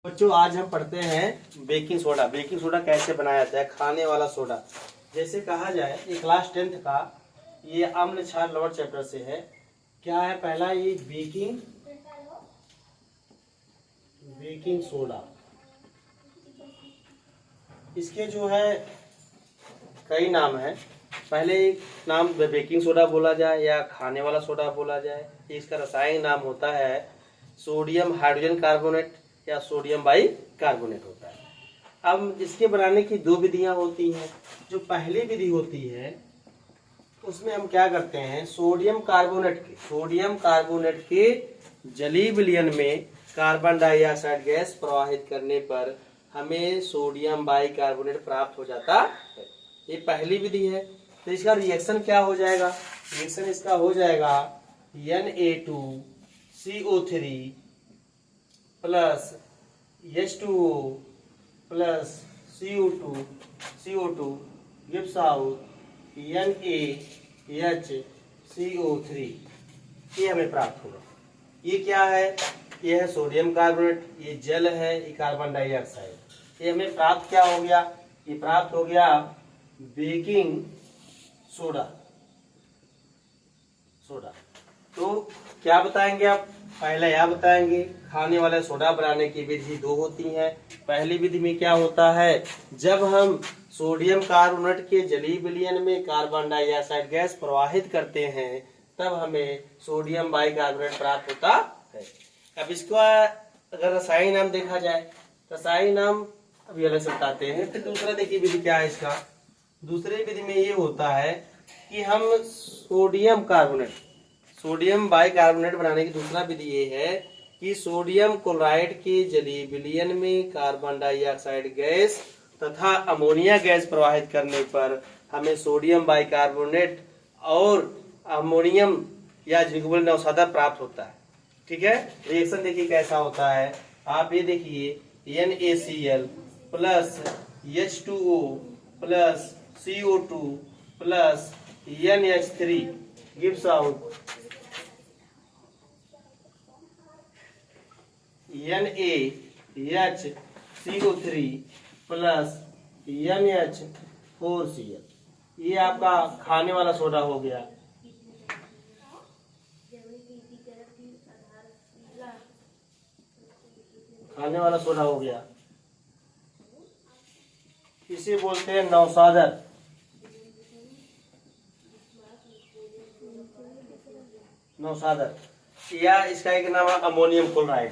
बच्चों आज हम पढ़ते हैं बेकिंग सोडा। बेकिंग सोडा कैसे बनाया जाता है, खाने वाला सोडा। जैसे कहा जाए ये क्लास 10th का ये अम्ल क्षार लवण चैप्टर से है। क्या है पहला, ये बेकिंग सोडा। इसके जो है कई नाम है। पहले एक नाम बेकिंग सोडा बोला जाए या खाने वाला सोडा बोला जाए। इसका रासायनिक नाम होता है सोडियम हाइड्रोजन कार्बोनेट या सोडियम बाई कार्बोनेट होता है। अब इसके बनाने की दो विधियां होती हैं। जो पहली विधि होती है उसमें हम क्या करते हैं, सोडियम कार्बोनेट के जलीय विलयन में कार्बन डाइऑक्साइड गैस प्रवाहित करने पर हमें सोडियम बाई कार्बोनेट प्राप्त हो जाता है। ये पहली विधि है। तो इसका रिएक्शन क्या हो जाएगा, रिएक्शन इसका हो जाएगा Na2CO3 plus H2O plus CO2 gives out NaHCO3। ये हमें प्राप्त होगा। ये क्या है, ये है सोडियम कार्बोनेट, ये जल है, ये कार्बन डाइऑक्साइड। ये हमें प्राप्त क्या हो गया, ये प्राप्त हो गया बेकिंग सोडा। तो क्या बताएंगे आप, पहले यह बताएंगे खाने वाले सोडा बनाने की विधि दो होती हैं। पहली विधि में क्या होता है, जब हम सोडियम कार्बोनेट के जलीय विलयन में कार्बन डाइऑक्साइड गैस प्रवाहित करते हैं तब हमें सोडियम बाई कार्बोनेट प्राप्त होता है। अब इसका अगर रासायनिक नाम देखा जाए, रासायनिक नाम अभी अलग से बताते हैं। फिर दूसरा देखिए विधि क्या है इसका। दूसरी विधि में ये होता है कि हम सोडियम बाई कार्बोनेट बनाने की दूसरा विधि ये है कि सोडियम क्लोराइड के जलीय विलयन में कार्बन डाइऑक्साइड गैस तथा अमोनिया गैस प्रवाहित करने पर हमें सोडियम बाई कार्बोनेट और अमोनियम या जिंकबल नौसादा प्राप्त होता है। ठीक है, रिएक्शन देखिए कैसा होता है। आप ये देखिए NaCl plus H2O plus CO2 plus NH3 gives out NaHCO3 plus NH4Cl। ये आपका खाने वाला सोडा हो गया। खाने वाला सोडा हो गया, इसे बोलते हैं नौसादर। या इसका एक नाम है अमोनियम क्लोराइड।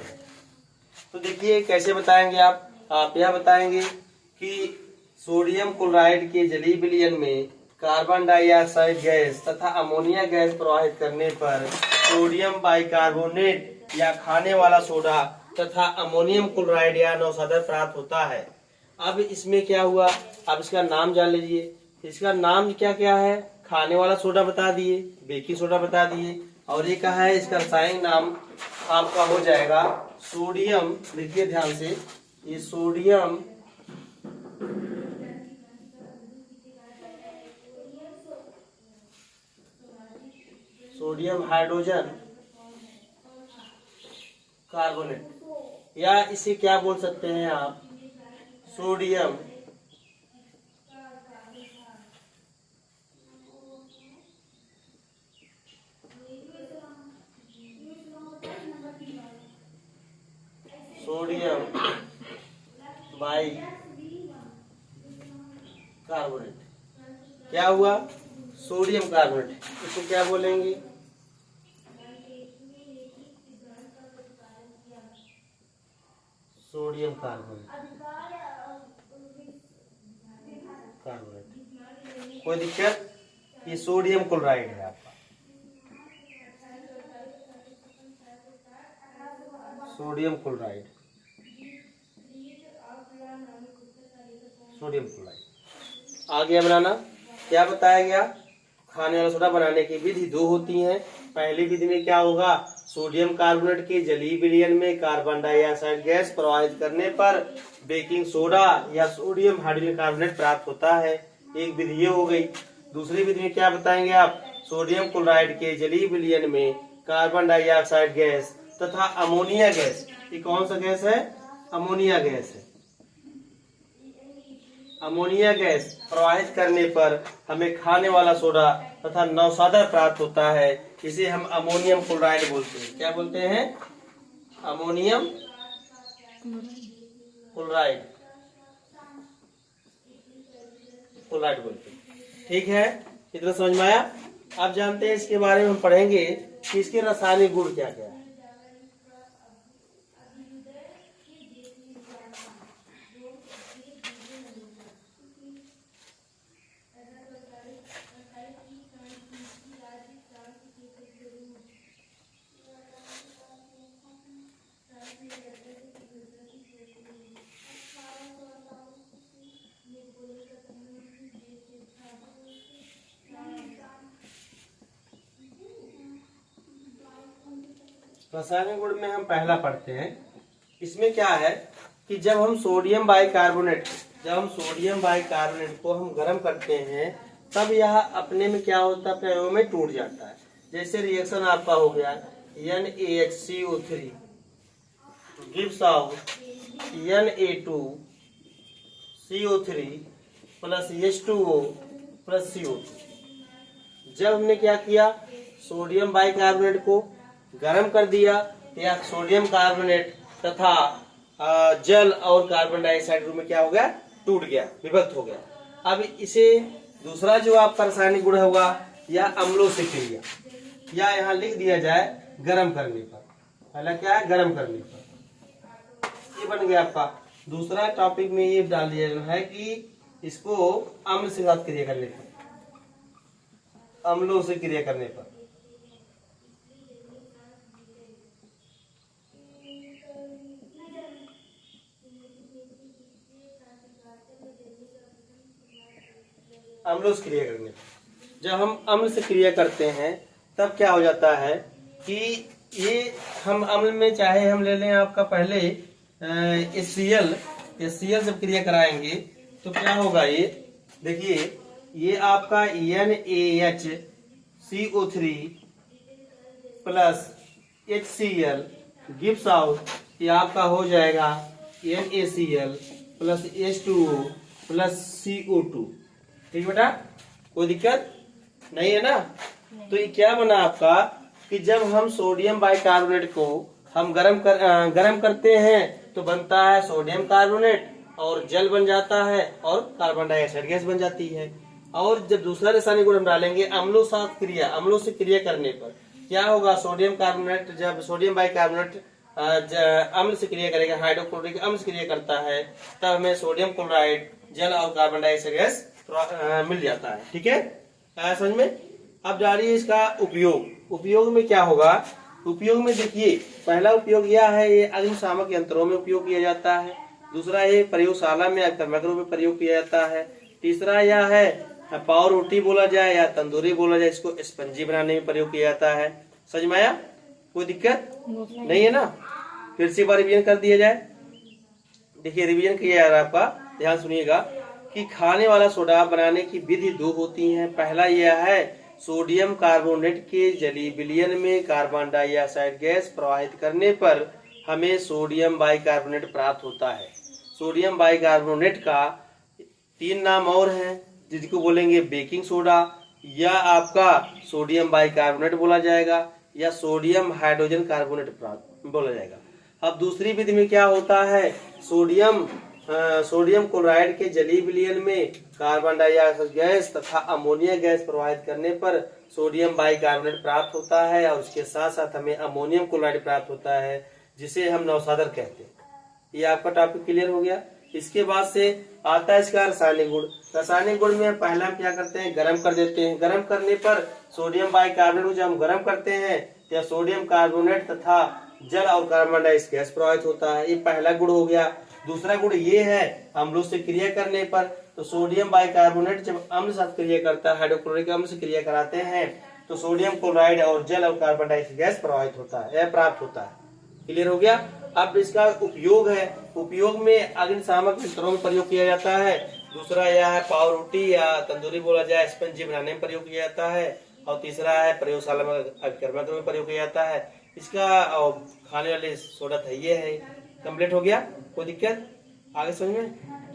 तो देखिए कैसे बताएंगे आप यह बताएंगे कि सोडियम क्लोराइड के जलीय विलयन में कार्बन डाइऑक्साइड गैस तथा अमोनिया गैस प्रवाहित करने पर सोडियम बाइकार्बोनेट या खाने वाला सोडा तथा अमोनियम क्लोराइड या नौसादर प्राप्त होता है। अब इसमें क्या हुआ, अब इसका नाम जान लीजिए। इसका नाम क्या क्या है, खाने वाला सोडा बता दिए, बेकिंग सोडा बता दिए, और ये कहा है इसका रासायनिक नाम आपका हो जाएगा सोडियम। देखिए ध्यान से, ये सोडियम हाइड्रोजन कार्बोनेट, या इसे क्या बोल सकते हैं आप, सोडियम बाई कार्बोनेट। क्या हुआ, सोडियम कार्बोनेट, इसको क्या बोलेंगे, सोडियम कार्बोनेट। कोई दिक्कत, ये सोडियम क्लोराइड है आपका, सोडियम क्लोराइड। आ गया बनाना। क्या बताया गया, खाने वाला सोडा बनाने की विधि दो होती हैं। पहली विधि में क्या होगा, सोडियम कार्बोनेट के जलीय विलयन में कार्बन डाइऑक्साइड गैस प्रवाहित करने पर बेकिंग सोडा या सोडियम हाइड्रोजन कार्बोनेट प्राप्त होता है। एक विधि ये हो गई। दूसरी विधि में क्या बताएंगे आप, सोडियम क्लोराइड के जलीय विलयन में कार्बन डाइऑक्साइड गैस तथा अमोनिया गैस, ये कौन सा गैस है, अमोनिया गैस है। अमोनिया गैस प्रवाहित करने पर हमें खाने वाला सोडा तथा नौसादर प्राप्त होता है, इसे हम अमोनियम क्लोराइड बोलते हैं। क्या बोलते हैं? अमोनियम क्लोराइड क्लोराइड बोलते हैं। ठीक है, इतना समझ में आया? अब जानते हैं इसके बारे में हम पढ़ेंगे कि इसके रासायनिक गुण क्या क्या है। रासायनिक गुण में हम पहला पढ़ते हैं। इसमें क्या है कि जब हम सोडियम बाइकार्बोनेट को हम गर्म करते हैं तब यह अपने में क्या होता है, अपने अणुओं में टूट जाता है। जैसे रिएक्शन आपका हो गया NaHCO3 gives out Na2CO3 plus H2O plus CO2। जब हमने क्या किया, सोडियम बाइकार्बोनेट को गर्म कर दिया, या सोडियम कार्बोनेट तथा जल और कार्बन डाइऑक्साइड रूप में क्या हो गया, टूट गया, विभक्त हो गया। अब इसे दूसरा जो आपका रासायनिक गुण होगा या अम्लों से क्रिया, या यहाँ लिख दिया जाए गर्म करने पर। पहला क्या है, गर्म करने पर। ये बन गया आपका दूसरा टॉपिक में। ये डाल दिया है कि इसको अम्ल से साथ क्रिया करने पर, अम्लों से क्रिया करने पर। अम्लों से क्रिया करने पर, जब हम अम्ल से क्रिया करते हैं तब क्या हो जाता है कि ये हम अम्ल में चाहे हम ले लें आपका पहले HCl जब क्रिया कराएंगे तो क्या होगा, ये देखिए, ये आपका NaHCO3 plus HCl gives out, ये आपका हो जाएगा NaCl plus H2O plus CO2। ठीक बेटा, कोई दिक्कत नहीं है ना? तो ये क्या बना आपका कि जब हम सोडियम बाइकार्बोनेट को हम गरम करते हैं तो बनता है सोडियम कार्बोनेट और जल बन जाता है और कार्बन डाइऑक्साइड गैस बन जाती है। और जब दूसरा रासायनिक गुण हम डालेंगे अम्लों से क्रिया करने पर क्या होगा, सोडियम कार्बोनेट, जब सोडियम बाइकार्बोनेट अम्ल से क्रिया करेगा, हाइड्रोक्लोरिक अम्ल से क्रिया करता है, तब हमें सोडियम क्लोराइड, जल और कार्बन डाइऑक्साइड गैस मिल जाता है। ठीक है, आया समझ में? अब जा रही है इसका उपयोग में क्या होगा। उपयोग में देखिए, पहला उपयोग यह है, ये अग्निशामक यंत्रों में उपयोग किया जाता है। दूसरा, ये प्रयोगशाला में कर्मकरों में प्रयोग किया जाता है। तीसरा यह है पाव रोटी बोला जाए या तंदूरी बोला जाए, इसको स्पंजी बनाने में प्रयोग किया जाता है। समझ में आया? कोई दिक्कत नहीं है ना? फिर से एक बार रिवीजन कर दिया जाए। देखिए, रिवीजन किया जा रहा है आपका, ध्यान सुनिएगा कि खाने वाला सोडा बनाने की विधि दो होती है। पहला यह है, सोडियम कार्बोनेट के जलीय विलयन में कार्बन डाइऑक्साइड गैस प्रवाहित करने पर हमें सोडियम बाइकार्बोनेट प्राप्त होता है। सोडियम बाइकार्बोनेट का 3 नाम और हैं, जिसको बोलेंगे बेकिंग सोडा, या आपका सोडियम बाइकार्बोनेट बोला जाएगा, या सोडियम हाइड्रोजन कार्बोनेट बोला जाएगा। अब दूसरी विधि में क्या होता है, सोडियम क्लोराइड के जलीय विलयन में कार्बन डाइऑक्साइड गैस तथा अमोनिया गैस प्रवाहित करने पर सोडियम बाइकार्बोनेट प्राप्त होता है, और उसके साथ साथ हमें अमोनियम क्लोराइड प्राप्त होता है, जिसे हम नौसादर कहते हैं। ये आपका टॉपिक क्लियर हो गया। इसके बाद से आता है इसका रासायनिक गुण। रासायनिक गुण में पहला हम क्या करते हैं, गर्म कर देते हैं। गर्म करने पर सोडियम बाइकार्बोनेट को जब हम गर्म करते हैं तो सोडियम कार्बोनेट तथा जल और कार्बन डाइऑक्साइड गैस प्रवाहित होता है। ये पहला गुण हो गया। दूसरा गुण ये है, अम्लों से क्रिया करने पर, तो सोडियम बाइकार्बोनेट जब अम्ल साथ क्रिया करता है, हाइड्रोक्लोरिक अम्ल से क्रिया कराते हैं, तो सोडियम क्लोराइड और जल और कार्बन डाइऑक्साइड गैस प्रवाहित होता है या प्राप्त होता है। क्लियर हो गया? अब इसका उपयोग है, उपयोग में अग्निशामक यंत्रों में प्रयोग किया जाता है। दूसरा यह है पाव रोटी या तंदूरी बोला जाए, स्पंजी बनाने में प्रयोग किया जाता है। और तीसरा है प्रयोगशाला में कर्मकरों में प्रयोग किया जाता है। इसका खाने वाले सोडा था ये है, कंप्लीट हो गया, कोई दिक्कत आगे समझ में?